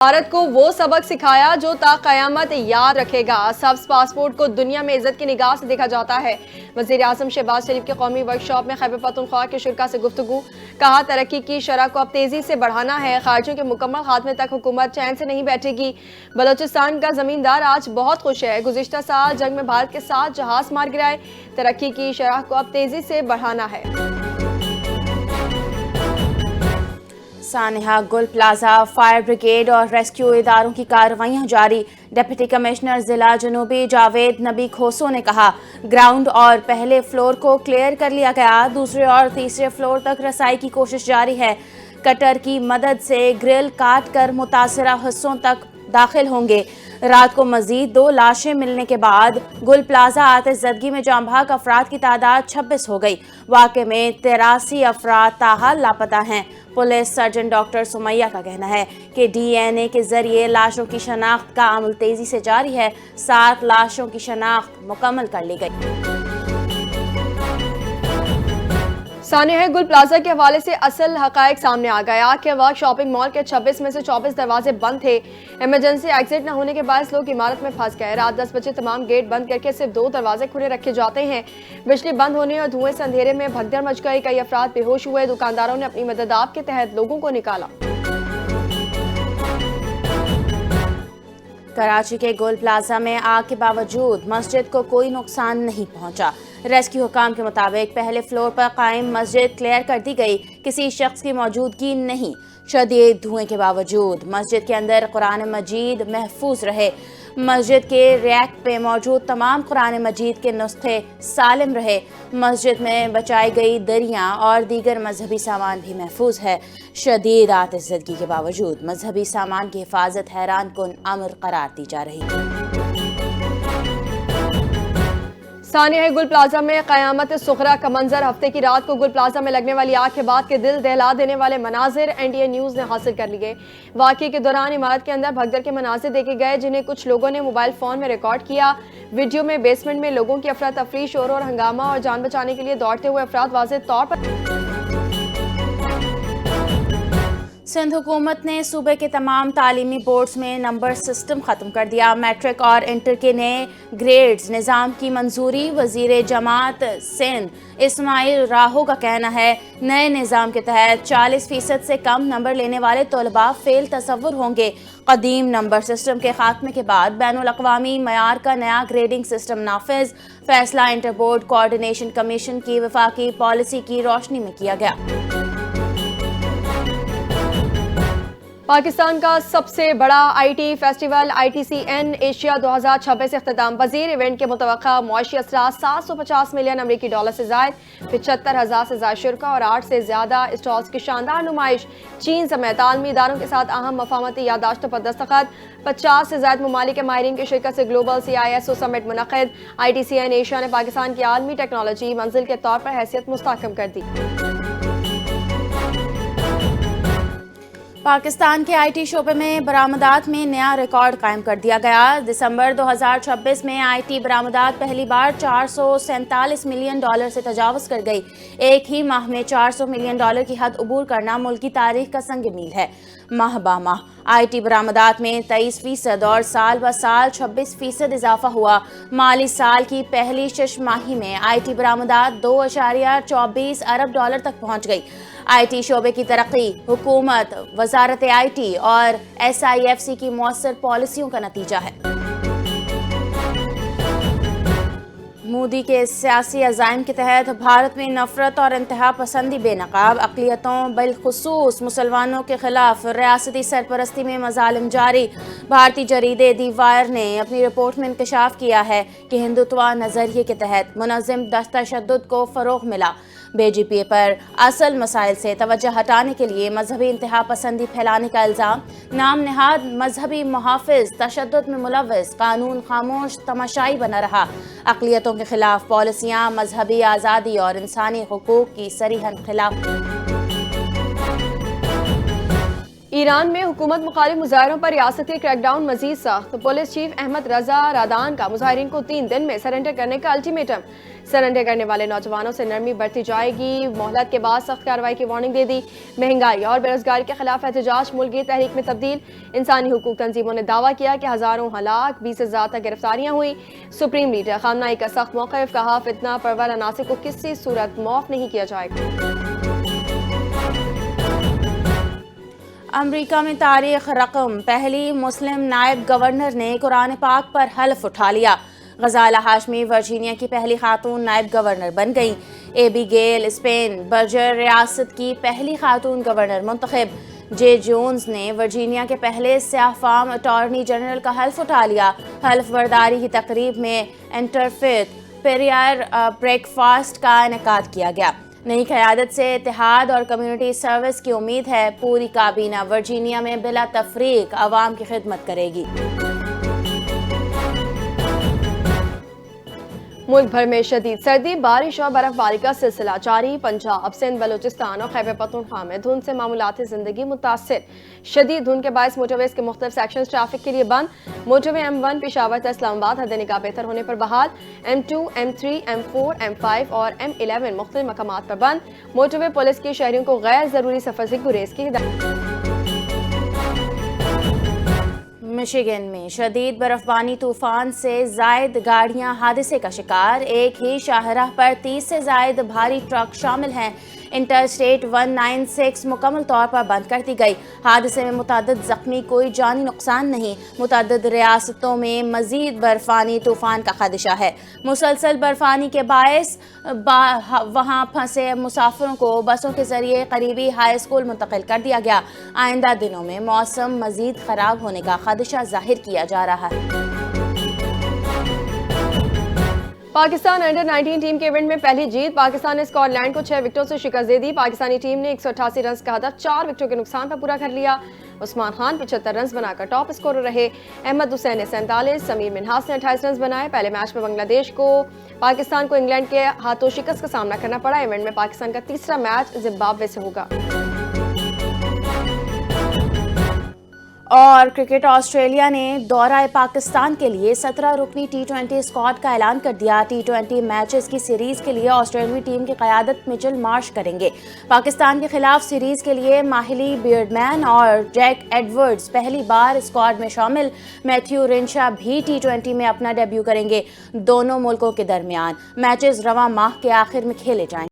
भारत को वो सबक सिखाया जो ता क़यामत याद रखेगा। सब्ज़ पासपोर्ट को दुनिया में इज्जत की निगाह से देखा जाता है। वज़ीर आज़म शहबाज शरीफ के कौमी वर्कशॉप में खैबर पख्तूनख्वा के शुरा से गुफ्तगू। कहा, तरक्की की शरह को अब तेज़ी से बढ़ाना है। खारजियों के मुकम्मल खात्मे तक हुकूमत चैन से नहीं बैठेगी। बलोचिस्तान का ज़मींदार आज बहुत खुश है। गुज़िश्ता साल जंग में भारत के 7 जहाज़ मार गिराए। तरक्की की शरह को अब तेज़ी से बढ़ाना है। सानिहा गुल प्लाजा फायर ब्रिगेड और रेस्क्यू इदारों की कार्रवाइयां जारी। डिप्टी कमिश्नर जिला जनूबी जावेद नबी खोसो ने कहा, ग्राउंड और पहले फ्लोर को क्लियर कर लिया गया। दूसरे और तीसरे फ्लोर तक रसाई की कोशिश जारी है। कटर की मदद से ग्रिल काट कर मुतासरा हिस्सों तक दाखिल होंगे। रात को मजीद 2 लाशें मिलने के बाद गुल प्लाजा आतिशज़दगी में जाम भाग अफराद की तादाद 26 हो गई। वाक़े में 83 अफराद ताहाल लापता हैं। पुलिस सर्जन डॉक्टर सुमैया का कहना है कि DNA के जरिए लाशों की शनाख्त का अमल तेजी से जारी है। 7 लाशों की शनाख्त मुकम्मल कर ली गई। सानिया गुल प्लाजा के हवाले से असल हकायक सामने आ गया कि वक्त शॉपिंग मॉल के 26 में से 24 दरवाजे बंद थे। इमरजेंसी एग्जिट न होने के बाद लोग इमारत में फंस गए। रात 10 बजे तमाम गेट बंद करके सिर्फ 2 दरवाजे खुले रखे जाते हैं। बिजली बंद होने और धुएं से अंधेरे में भगदड़ मच गई। कई अफराद बेहोश हुए। दुकानदारों ने अपनी मदद आप के तहत लोगों को निकाला। कराची के गोल प्लाजा में आग के बावजूद मस्जिद को कोई नुकसान नहीं पहुंचा। रेस्क्यू हुकाम के मुताबिक पहले फ्लोर पर कायम मस्जिद क्लियर कर दी गई। किसी शख्स की मौजूदगी नहीं। शदीद धुएं के बावजूद मस्जिद के अंदर कुरान मजीद महफूज रहे। मस्जिद के रैक पे मौजूद तमाम कुरान मजीद के नुस्खे सालिम रहे। मस्जिद में बचाई गई दरियाँ और दीगर मजहबी सामान भी महफूज है। शदीद आतिशज़दगी के बावजूद मजहबी सामान की हिफाजत हैरान कुन अमर करार दी जा रही है। सानिया गुल प्लाजा में क़यामत सुग़रा का मंजर। हफ्ते की रात को गुल प्लाजा में लगने वाली आग के बाद के दिल दहला देने वाले मनाजिर NTA न्यूज़ ने हासिल कर लिए। वाक़े के दौरान इमारत के अंदर भगदड़ के मनाजिर देखे गए, जिन्हें कुछ लोगों ने मोबाइल फ़ोन में रिकॉर्ड किया। वीडियो में बेसमेंट में लोगों की अफरा तफरी, शोर और हंगामा और जान बचाने के लिए दौड़ते हुए अफराद वाज़ेह तौर पर। सिंध हुकूमत ने सूबे के तमाम तालीमी बोर्ड्स में नंबर सिस्टम ख़त्म कर दिया। मैट्रिक और इंटर के नए ग्रेड्स निज़ाम की मंजूरी। वज़ीर जमात सिंध इस्माइल राहो का कहना है, नए निज़ाम के तहत 40% से कम नंबर लेने वाले तलबा फेल तसव्वुर होंगे। कदीम नंबर सिस्टम के खात्मे के बाद बैनुल अक़वामी मयार का नया ग्रेडिंग सिस्टम नाफिज। फैसला इंटर बोर्ड कोऑर्डिनेशन कमीशन की वफाकी पॉलिसी की रोशनी में किया गया। पाकिस्तान का सबसे बड़ा IT फेस्टिवल ITCN एशिया 2026 इख्तिताम पजीर। इवेंट के मुतवक्का मुआशी असरात 750 मिलियन अमरीकी डॉलर से ज़ायद, 75,000 से ज़ायद शुरा और 8 से ज़्यादा स्टॉल्स की शानदार नुमाइश। चीन समेत आलमी इदारों के साथ अहम मफाहमती यादाश्तों पर दस्तखत। 50 से ज़ायद ममालिक के माहिरीन की शिरकत से ग्लोबल CISO समिट मुनक़िद। ITCN एशिया ने पाकिस्तान की आलमी टेक्नोलॉजी मंजिल के तौर पर हैसियत मुस्तहकम कर दी। पाकिस्तान के IT शोबे में बरामदात में नया रिकॉर्ड कायम कर दिया गया। दिसंबर 2026 में IT बरामदात पहली बार 447 मिलियन डॉलर से तजावज़ कर गई। एक ही माह में 400 मिलियन डॉलर की हद अबूर करना मुल्क की तारीख का संग मील है। माह बा माह IT बरामदात में 23% और साल ब साल 26% इजाफा हुआ। माली साल की पहली 6 माही में IT बरामदात 2.24 अरब डॉलर तक पहुँच गई। IT शोबे की तरक्की हुकूमत, वजारत IT और SIFC की मौसर पॉलिसियों का नतीजा है। मोदी के सियासी अज़ाइम के तहत भारत में नफरत और इंतहा पसंदी बेनकाब अक़लियतों बिलखुसूस मुसलमानों के खिलाफ रियासती सरपरस्ती में मज़ालिम जारी। भारतीय जरीदे दी वायर ने अपनी रिपोर्ट में इंकशाफ किया है कि हिंदुत्वा नज़रिए के तहत मुनज़्ज़म तशद्दुद को फ़रोग़ मिला। BJP पर असल मसाइल से तवज्जो हटाने के लिए मजहबी इंतहा पसंदी फैलाने का इल्ज़ाम। नाम नहाद मजहबी मुहाफ़िज़ तशद्दुद में मुलव्वस, कानून खामोश तमाशाई बना रहा। अक़लियतों के खिलाफ पॉलिसियाँ मजहबी आज़ादी और इंसानी हुकूक की सरीहन खिलाफ। ایران میں حکومت مخالف مظاہروں پر ریاستی کریک ڈاؤن مزید سخت، پولیس چیف احمد رضا رادان کا مظاہرین کو 3 دن میں سرنڈر کرنے کا الٹیمیٹم، سرنڈر کرنے والے نوجوانوں سے نرمی برتی جائے گی، مہلت کے بعد سخت کارروائی کی وارننگ دے دی۔ مہنگائی اور بے روزگاری کے خلاف احتجاج ملک گیر تحریک میں تبدیل، انسانی حقوق تنظیموں نے دعویٰ کیا کہ ہزاروں ہلاک، 20 سے زیادہ گرفتاریاں ہوئیں۔ سپریم لیڈر خامنہ ای کا سخت موقف، کہا فتنہ پرور عناصر کو کسی صورت معاف نہیں کیا جائے گا۔ امریکہ میں تاریخ رقم، پہلی مسلم نائب گورنر نے قرآن پاک پر حلف اٹھا لیا۔ غزالہ ہاشمی ورجینیا کی پہلی خاتون نائب گورنر بن گئیں۔ اے بی گیل اسپین برجر ریاست کی پہلی خاتون گورنر منتخب۔ جے جونز نے ورجینیا کے پہلے سیاہ فام اٹارنی جنرل کا حلف اٹھا لیا۔ حلف برداری کی تقریب میں انٹرفیتھ پریئر بریک فاسٹ کا انعقاد کیا گیا۔ نئی قیادت سے اتحاد اور کمیونٹی سروس کی امید ہے، پوری کابینہ ورجینیا میں بلا تفریق عوام کی خدمت کرے گی۔ ملک بھر میں شدید سردی، بارش اور برف باری کا سلسلہ جاری، پنجاب، سندھ، بلوچستان اور خیبر پختونخوا میں دھند سے معمولات زندگی متاثر۔ شدید دھند کے باعث موٹر ویز کے مختلف سیکشنز ٹریفک کے لیے بند، موٹر وے M1 پشاور تا اسلام آباد حد نگاہ بہتر ہونے پر بحال، M2، M3، M4، M5 اور M11 مختلف مقامات پر بند، موٹر وے پولیس کی شہریوں کو غیر ضروری سفر سے گریز کی ہدایت۔ مشیگن میں شدید برفباری طوفان سے زائد گاڑیاں حادثے کا شکار، ایک ہی شاہراہ پر 30 سے زائد بھاری ٹرک شامل ہیں۔ انٹر اسٹیٹ 196 مکمل طور پر بند کر دی گئی۔ حادثے میں متعدد زخمی، کوئی جانی نقصان نہیں۔ متعدد ریاستوں میں مزید برفانی طوفان کا خدشہ ہے۔ مسلسل برفانی کے باعث وہاں پھنسے مسافروں کو بسوں کے ذریعے قریبی ہائی اسکول منتقل کر دیا گیا۔ آئندہ دنوں میں موسم مزید خراب ہونے کا خدشہ ظاہر کیا جا رہا ہے۔ پاکستان انڈر 19 ٹیم کے ایونٹ میں پہلی جیت، پاکستان نے اسکاٹ لینڈ کو 6 وکٹوں سے شکست دے دی۔ پاکستانی ٹیم نے 188 رنز کا ہدف 4 وکٹوں کے نقصان پر پورا کر لیا۔ عثمان خان 75 رنز بنا کر ٹاپ اسکورر رہے۔ احمد حسین نے 47، سمیر منہاس نے 28 رنز بنائے۔ پہلے میچ میں بنگلہ دیش کو پاکستان کو انگلینڈ کے ہاتھوں شکست کا سامنا کرنا پڑا۔ ایونٹ میں پاکستان کا تیسرا میچ زمبابوے سے ہوگا۔ اور کرکٹ، آسٹریلیا نے دورہ پاکستان کے لیے 17 رکنی T20 اسکواڈ کا اعلان کر دیا۔ T20 میچز کی سیریز کے لیے آسٹریلوی ٹیم کی قیادت مچل مارش کریں گے۔ پاکستان کے خلاف سیریز کے لیے ماہلی بیئرڈمین اور جیک ایڈورڈز پہلی بار اسکواڈ میں شامل۔ میتھیو رینشا بھی T20 میں اپنا ڈیبیو کریں گے۔ دونوں ملکوں کے درمیان میچز رواں ماہ کے آخر میں کھیلے جائیں